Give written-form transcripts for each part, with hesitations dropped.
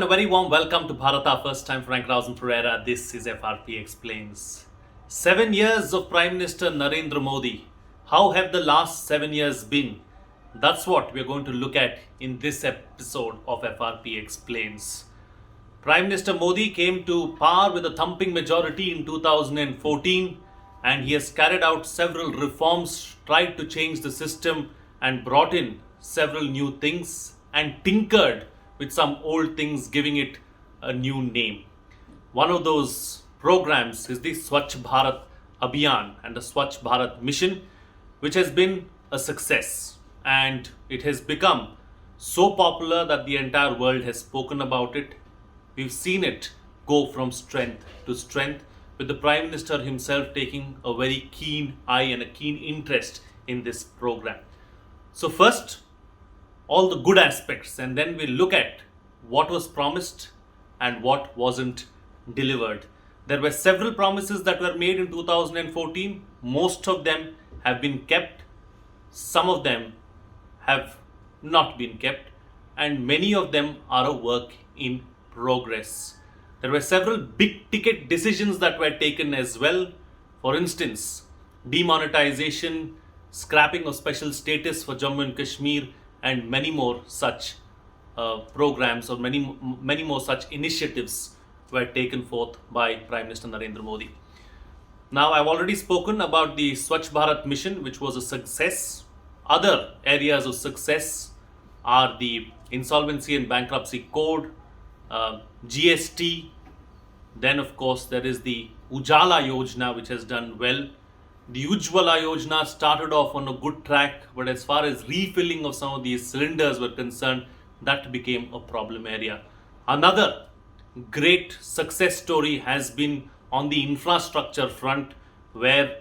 a very warm welcome to Bharata. First time Frank Rausen Pereira. This is FRP Explains. 7 years of Prime Minister Narendra Modi. How have the last 7 years been? That's what we're going to look at in this episode of FRP Explains. Prime Minister Modi came to power with a thumping majority in 2014 and he has carried out several reforms, tried to change the system and brought in several new things and tinkered with some old things, giving it a new name. One of those programs is the Swachh Bharat Abhiyan and the Swachh Bharat Mission, which has been a success and it has become so popular that the entire world has spoken about it. We've seen it go from strength to strength, with the Prime Minister himself taking a very keen eye and a keen interest in this program. So first, all the good aspects, and then we'll look at what was promised and what wasn't delivered. There were several promises that were made in 2014. Most of them have been kept. Some of them have not been kept, and many of them are a work in progress. There were several big ticket decisions that were taken as well. For instance, demonetization, scrapping of special status for Jammu and Kashmir, and many more such programs or many more such initiatives were taken forth by Prime Minister Narendra Modi. Now, I've already spoken about the Swachh Bharat mission, which was a success. Other areas of success are the Insolvency and Bankruptcy Code, GST. Then, of course, there is the Ujala Yojana, which has done well. The Ujjwala Yojana started off on a good track, but as far as refilling of some of these cylinders were concerned, that became a problem area. Another great success story has been on the infrastructure front, where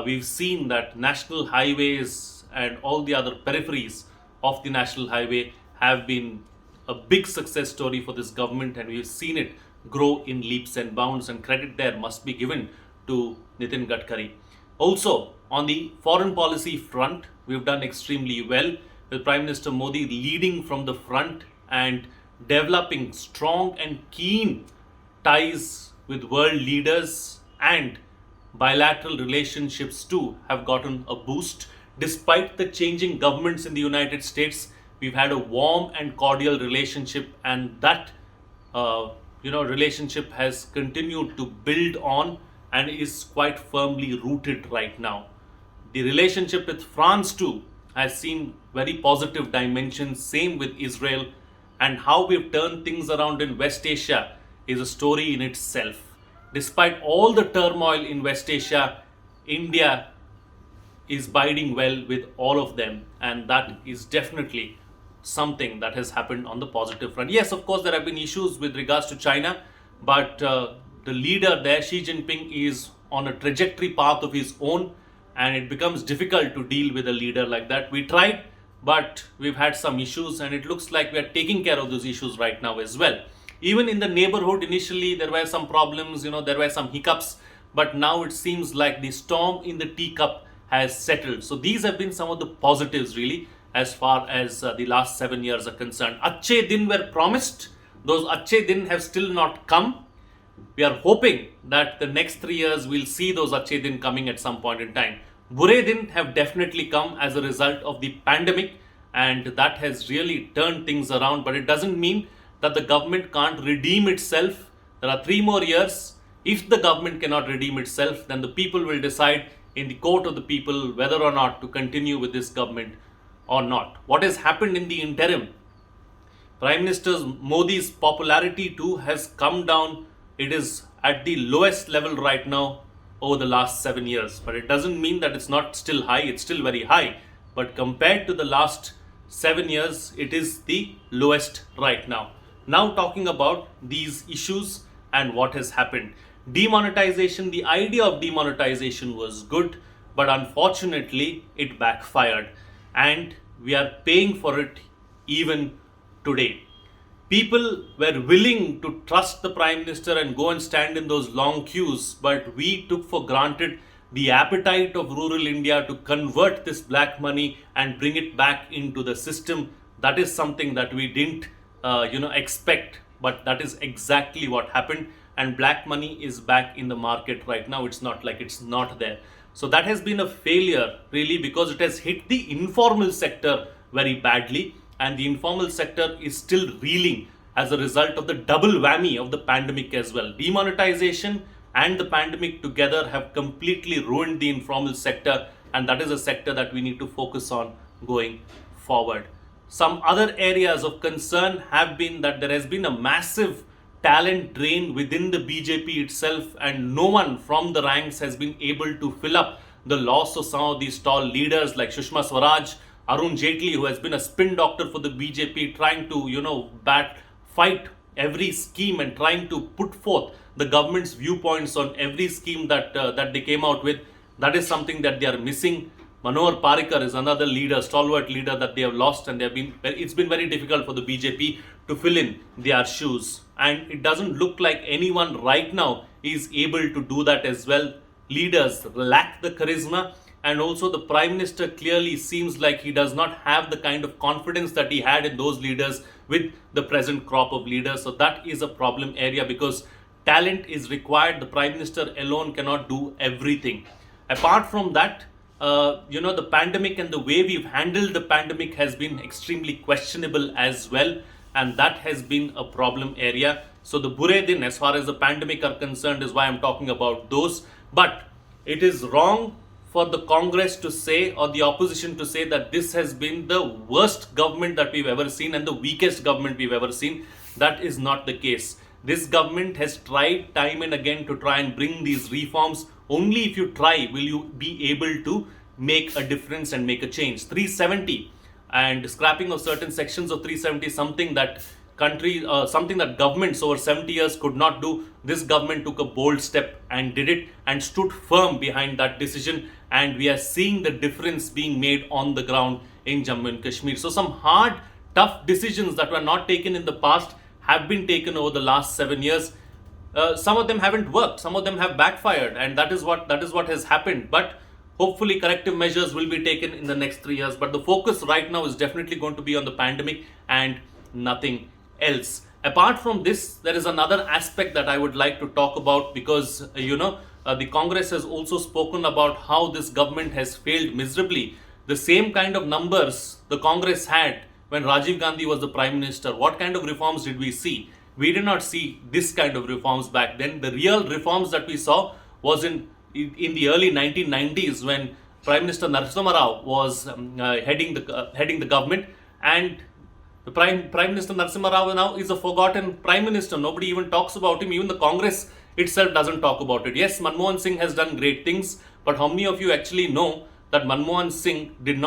we've seen that national highways and all the other peripheries of the national highway have been a big success story for this government, and we've seen it grow in leaps and bounds, and credit there must be given to Nitin Gadkari. Also, on the foreign policy front, we've done extremely well, with Prime Minister Modi leading from the front and developing strong and keen ties with world leaders, and bilateral relationships too have gotten a boost. Despite the changing governments in the United States, we've had a warm and cordial relationship, and that relationship has continued to build on and is quite firmly rooted right now. The relationship with France too has seen very positive dimensions, same with Israel, and how we've turned things around in West Asia is a story in itself. Despite all the turmoil in West Asia, India is biding well with all of them, and that is definitely something that has happened on the positive front. Yes, of course, there have been issues with regards to China, but the leader there, Xi Jinping, is on a trajectory path of his own, and it becomes difficult to deal with a leader like that. We tried, but we've had some issues, and it looks like we are taking care of those issues right now as well. Even in the neighborhood, initially there were some problems, there were some hiccups, but now it seems like the storm in the teacup has settled. So these have been some of the positives really, as far as the last 7 years are concerned. Achhe din were promised. Those achhe din have still not come. We are hoping that the next 3 years we'll see those achhe din coming at some point in time. Bure din have definitely come as a result of the pandemic, and that has really turned things around, but it doesn't mean that the government can't redeem itself. There are 3 more years. If the government cannot redeem itself, then the people will decide in the court of the people whether or not to continue with this government or not. What has happened in the interim? Prime Minister Modi's popularity too has come down. It is at the lowest level right now over the last 7 years. But it doesn't mean that it's not still high. It's still very high. But compared to the last 7 years, it is the lowest right now. Now talking about these issues and what has happened. Demonetization, the idea of demonetization was good, but unfortunately it backfired, and we are paying for it even today. People were willing to trust the Prime Minister and go and stand in those long queues, but we took for granted the appetite of rural India to convert this black money and bring it back into the system. That is something that we didn't expect but that is exactly what happened, and black money is back in the market right now. It's not like it's not there. So that has been a failure really, because it has hit the informal sector very badly, and the informal sector is still reeling as a result of the double whammy of the pandemic as well. Demonetization and the pandemic together have completely ruined the informal sector, and that is a sector that we need to focus on going forward. Some other areas of concern have been that there has been a massive talent drain within the BJP itself, and no one from the ranks has been able to fill up the loss of some of these tall leaders like Sushma Swaraj, Arun Jaitley, who has been a spin doctor for the BJP, trying to, fight every scheme and trying to put forth the government's viewpoints on every scheme that they came out with. That is something that they are missing. Manohar Parrikar is another leader, stalwart leader that they have lost, and it's been very difficult for the BJP to fill in their shoes. And it doesn't look like anyone right now is able to do that as well. Leaders lack the charisma, and also the Prime Minister clearly seems like he does not have the kind of confidence that he had in those leaders with the present crop of leaders. So that is a problem area, because talent is required. The Prime Minister alone cannot do everything. Apart from that, the pandemic and the way we've handled the pandemic has been extremely questionable as well, and that has been a problem area. So the Bure Din, as far as the pandemic are concerned, is why I'm talking about those. But it is wrong for the Congress to say, or the opposition to say, that this has been the worst government that we've ever seen and the weakest government we've ever seen. That is not the case. This government has tried time and again to try and bring these reforms. Only if you try will you be able to make a difference and make a change. 370 and scrapping of certain sections of 370 is something that something that governments over 70 years could not do. This government took a bold step and did it, and stood firm behind that decision, and we are seeing the difference being made on the ground in Jammu and Kashmir. So some hard, tough decisions that were not taken in the past have been taken over the last 7 years. Some of them haven't worked, some of them have backfired, and that is what has happened. But hopefully corrective measures will be taken in the next 3 years. But the focus right now is definitely going to be on the pandemic and nothing else. Apart from this, there is another aspect that I would like to talk about, because the Congress has also spoken about how this government has failed miserably. The same kind of numbers the Congress had when Rajiv Gandhi was the Prime Minister. What kind of reforms did we see? We did not see this kind of reforms back then. The real reforms that we saw was in the early 1990s, when Prime Minister Narasimha Rao was heading the government, and the Prime Minister Narasimha Rao now is a forgotten Prime Minister. Nobody even talks about him. Even the Congress itself doesn't talk about it. Yes, Manmohan Singh has done great things, but how many of you actually know that Manmohan Singh didn't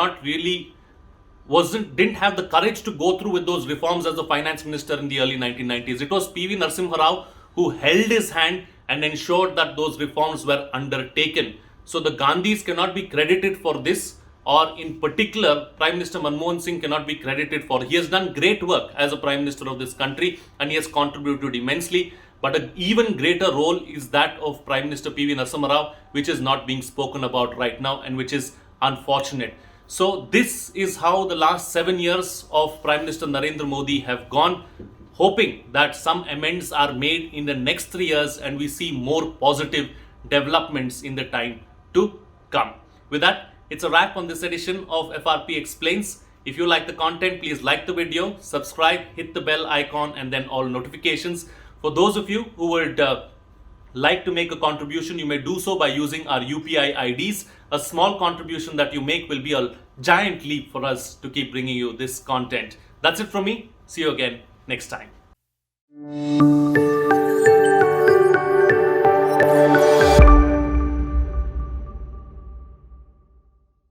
have the courage to go through with those reforms as the finance minister in the early 1990s? It was PV Narasimha Rao who held his hand and ensured that those reforms were undertaken. So the Gandhis cannot be credited for this, or in particular, Prime Minister Manmohan Singh cannot be credited for. He has done great work as a Prime Minister of this country, and he has contributed immensely. But an even greater role is that of Prime Minister PV Narasimha Rao, which is not being spoken about right now, and which is unfortunate. So this is how the last 7 years of Prime Minister Narendra Modi have gone, hoping that some amends are made in the next 3 years and we see more positive developments in the time to come. With that, it's a wrap on this edition of FRP Explains. If you like the content, please like the video, subscribe, hit the bell icon, and then all notifications. For those of you who would like to make a contribution, you may do so by using our UPI IDs. A small contribution that you make will be a giant leap for us to keep bringing you this content. That's it from me. See you again next time.